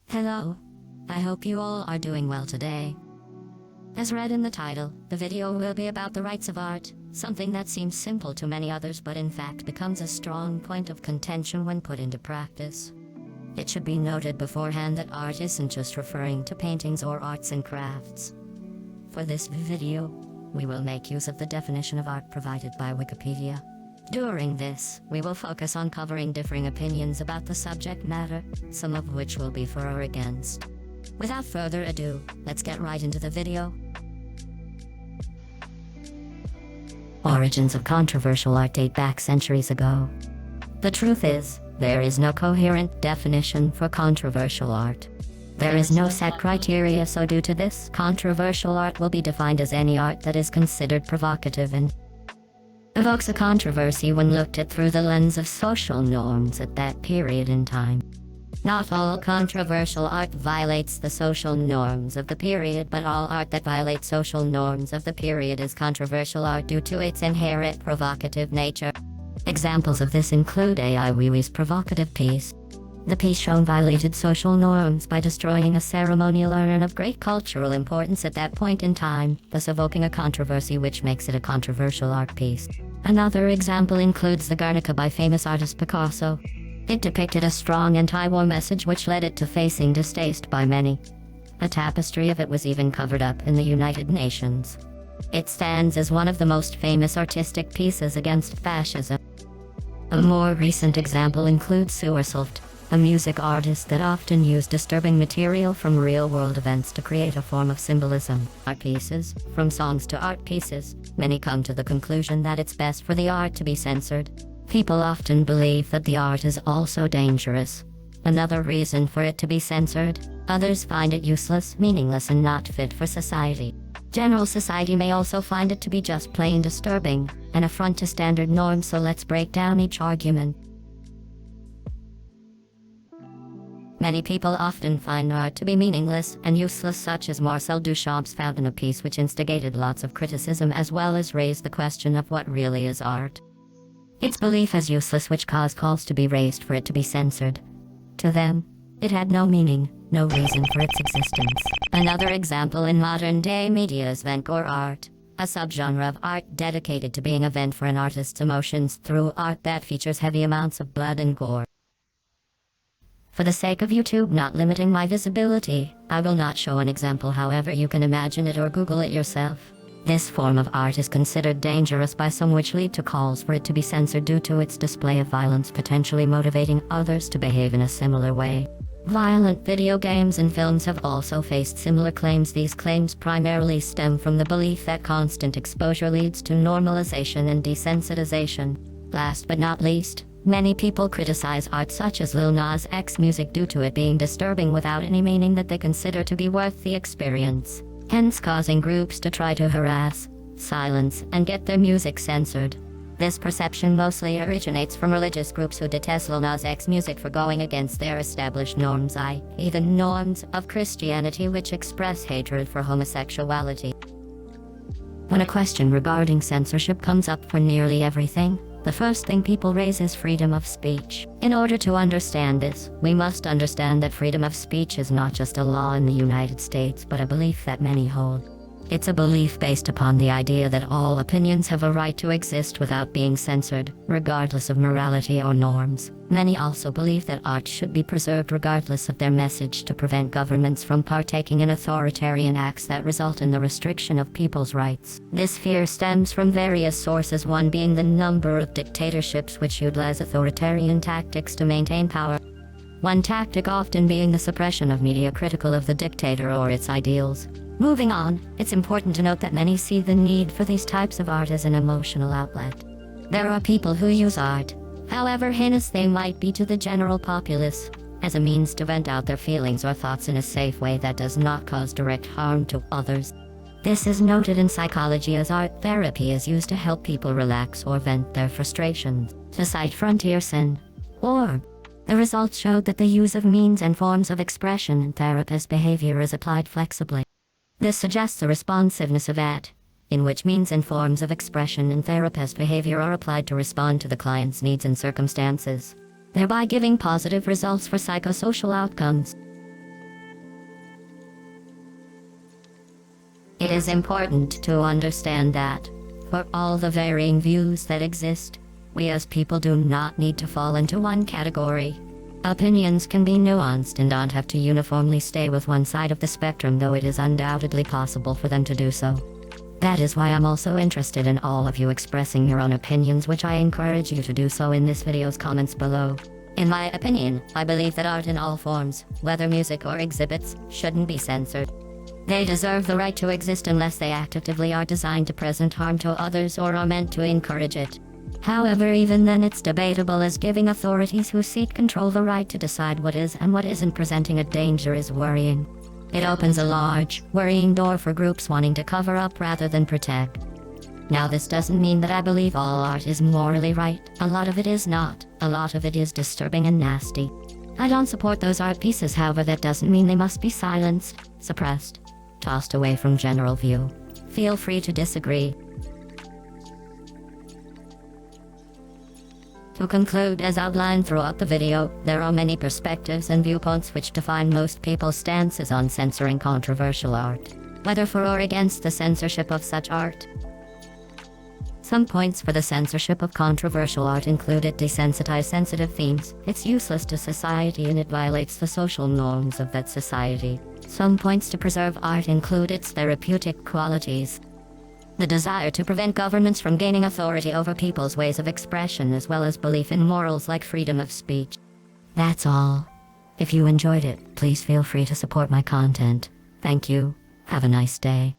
Hello. I hope you all are doing well today. As read in the title, the video will be about the rights of art, something that seems simple to many others but in fact becomes a strong point of contention when put into practice. It should be noted beforehand that art isn't just referring to paintings or arts and crafts. For this video, we will make use of the definition of art provided by Wikipedia. During this, we will focus on covering differing opinions about the subject matter, some of which will be for or against. Without further ado, let's get right into the video. Origins of controversial art date back centuries ago. The truth is, there is no coherent definition for controversial art. There is no set criteria, so due to this, controversial art will be defined as any art that is considered provocative and evokes a controversy when looked at through the lens of social norms at that period in time. Not all controversial art violates the social norms of the period, but all art that violates social norms of the period is controversial art due to its inherent provocative nature. Examples of this include Ai Weiwei's provocative piece. The piece shown violated social norms by destroying a ceremonial urn of great cultural importance at that point in time, thus evoking a controversy which makes it a controversial art piece. Another example includes the Guernica by famous artist Picasso. It depicted a strong anti-war message which led it to facing distaste by many. A tapestry of it was even covered up in the United Nations. It stands as one of the most famous artistic pieces against fascism. A more recent example includes Suhrsoft, a music artist that often used disturbing material from real-world events to create a form of symbolism. Art pieces, from songs to art pieces, many come to the conclusion that it's best for the art to be censored. People often believe that the art is also dangerous. Another reason for it to be censored. Others find it useless, meaningless, and not fit for society. General society may also find it to be just plain disturbing, an affront to standard norms, so let's break down each argument. Many people often find art to be meaningless and useless, such as Marcel Duchamp's Fountain, a piece which instigated lots of criticism as well as raised the question of what really is art. Its belief as useless which caused calls to be raised for it to be censored. To them, it had no meaning, no reason for its existence. Another example in modern-day media is Van Gogh art, a subgenre of art dedicated to being a vent for an artist's emotions through art that features heavy amounts of blood and gore. For the sake of YouTube not limiting my visibility, I will not show an example, however you can imagine it or Google it yourself. This form of art is considered dangerous by some, which lead to calls for it to be censored due to its display of violence, potentially motivating others to behave in a similar way. Violent video games and films have also faced similar claims. These claims primarily stem from the belief that constant exposure leads to normalization and desensitization. Last but not least, many people criticize art such as Lil Nas X music due to it being disturbing without any meaning that they consider to be worth the experience, hence causing groups to try to harass, silence, and get their music censored. This perception mostly originates from religious groups who detest Lil Nas X music for going against their established norms, i.e. the norms of Christianity, which express hatred for homosexuality. When a question regarding censorship comes up for nearly everything, the first thing people raise is freedom of speech. In order to understand this, we must understand that freedom of speech is not just a law in the United States, but a belief that many hold. It's a belief based upon the idea that all opinions have a right to exist without being censored, regardless of morality or norms. Many also believe that art should be preserved regardless of their message, to prevent governments from partaking in authoritarian acts that result in the restriction of people's rights. This fear stems from various sources, one being the number of dictatorships which utilize authoritarian tactics to maintain power. One tactic often being the suppression of media critical of the dictator or its ideals. Moving on, it's important to note that many see the need for these types of art as an emotional outlet. There are people who use art, however heinous they might be to the general populace, as a means to vent out their feelings or thoughts in a safe way that does not cause direct harm to others. This is noted in psychology as art therapy is used to help people relax or vent their frustrations. To cite Frontierson, or the results showed that the use of means and forms of expression in therapist behavior is applied flexibly. This suggests a responsiveness of art, in which means and forms of expression in therapist behavior are applied to respond to the client's needs and circumstances, thereby giving positive results for psychosocial outcomes. It is important to understand that, for all the varying views that exist, we as people do not need to fall into one category. Opinions can be nuanced and don't have to uniformly stay with one side of the spectrum, though it is undoubtedly possible for them to do so. That is why I'm also interested in all of you expressing your own opinions, which I encourage you to do so in this video's comments below. In my opinion, I believe that art in all forms, whether music or exhibits, shouldn't be censored. They deserve the right to exist unless they actively are designed to present harm to others or are meant to encourage it. However, even then it's debatable, as giving authorities who seek control the right to decide what is and what isn't presenting a danger is worrying. It opens a large, worrying door for groups wanting to cover up rather than protect. Now, this doesn't mean that I believe all art is morally right. A lot of it is not. A lot of it is disturbing and nasty. I don't support those art pieces, however that doesn't mean they must be silenced, suppressed, tossed away from general view. Feel free to disagree. To conclude, as outlined throughout the video, there are many perspectives and viewpoints which define most people's stances on censoring controversial art, whether for or against the censorship of such art. Some points for the censorship of controversial art include: it desensitizes sensitive themes, it's useless to society, and it violates the social norms of that society. Some points to preserve art include its therapeutic qualities, the desire to prevent governments from gaining authority over people's ways of expression, as well as belief in morals like freedom of speech. That's all. If you enjoyed it, please feel free to support my content. Thank you. Have a nice day.